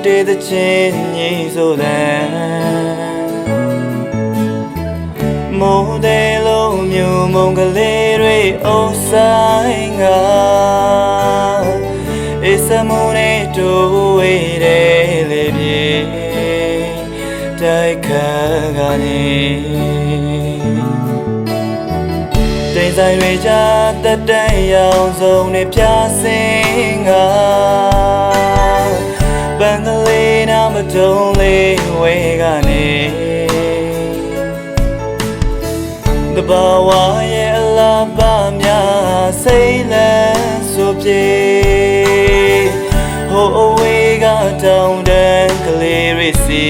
တေးသချင်းညီဆိုတဲ့မိုးတဲ့လုံးမျိုးမုံကလေးတွေအိုးဆိုင်ကအေးစမုန်နဲ့တိုးဝေးတယ်လေပြေတိုက်ခါကနေတိမ်ဆိုင်တွေကြာတက်တန်းရောင်စုံနဲ့ပြစင်ကပန်းကလေးနာမတုံးလေးဝေးကနေတဘာဝရဲ့အလားပါများစိတ်လန်းဆိုပြေဟိုအဝေးကတောင်တန်းကလေးတွေစီ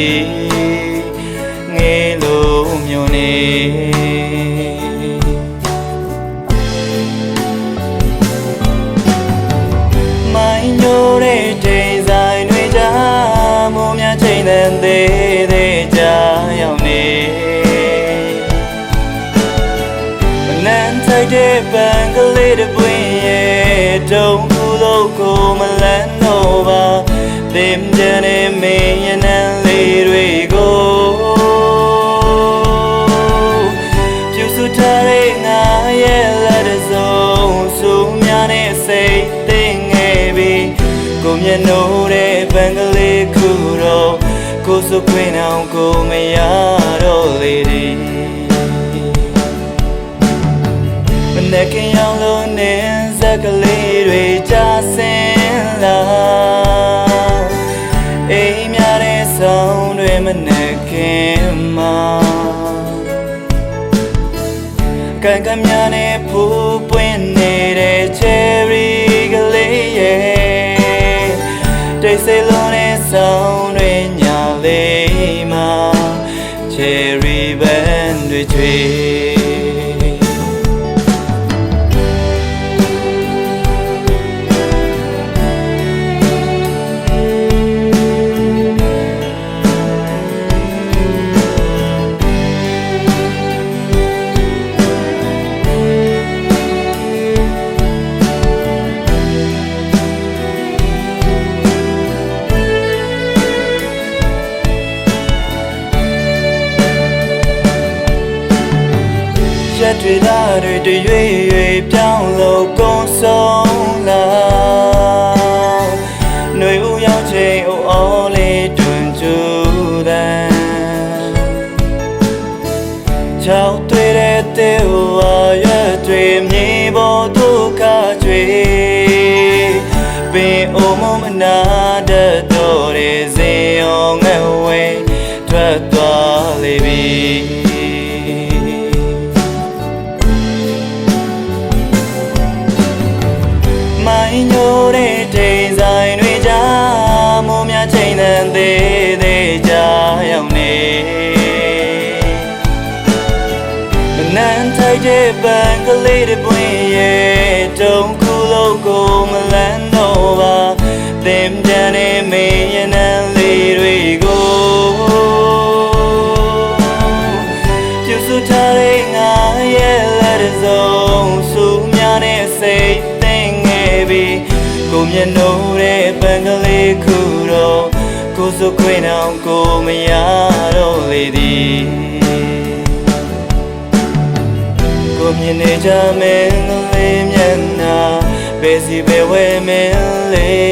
ငေးလို့မျိုးနေမိုင်းညိုတဲ့တိမ်ဆိုင်တွေကြားမိုးများချိန်တဲ့သေးသေးကြားရောက်နေနန်းထိုက်တဲ့ပန်းကလေးတစ်ပွင့်ရဲ့တုံးကူလို့ကိုမလန်းတော့ပါသင်ကြတဲ့မင်းရနန်းလေးတွေကိုပြူစုထားတဲ့ငါရဲ့လက်တစုံစူးများနဲ့စိတ်သိငယ်ပြီးကိုမျက်နှာတဲ့ပန်းကလေးခုတော့ကိုစုခွင့်အောင်ကိုမရတော့လေဒီမနဲ့ခင်ရောက်လို့နေစက်ကလေးတွေကြာစင်လာအိမ်များတဲ့ဆောင်တွေမနဲ့ခင်မှာကန်ကများနဲ့ဖူးပွင့်နေတဲ့ cherry ကလေးရဲ့တိတ်ဆိတ်လုံးနဲ့ဆောင်တွေညာလေးမှာ cherry ဘန်းတွေချွေရက်တွေသားတွေတရွေ့ရွေ့ပြောင်းလို့ကုန်ဆုံးလာຫນွေဦးရောက်ချိန်အိုးအော်လေးတွင်ကျူတဲ့ချောက်တွေတဲ့တေဝါရွက်တွေမြေပေါ်ဒုက္ခကြွေပင်အိုမမနာတဲ့တော်ရဲ့ဇင်အောင်ငယ်ဝဲထွက်သွားလေပြီမိုင်းညိုတဲ့တိမ်ဆိုင်တွေကြားမိုးများချိန်တဲ့သေးသေးကြားရောက်နေနန်းထိုက်တဲ့ပန်းကလေးတစ်ပွင့်ရဲ့တုံးကူလို့ကိုမလန်းတော့ပါသင်ပြန်နေမင်းရနန်းလေးတွေကိုပြူစုထားတဲ့ငါရဲ့လက်တစုံစူးများနဲ့စိတ်ကိုမျက်နှာတဲ့ပန်းကလေးခုတော့ကိုစုခွင့်အောင်ကိုမရတော့လေသည်ကိုမြင်နေကြမင်းကလေးမျက်နှာပဲစီပဲဝဲမင်းလေး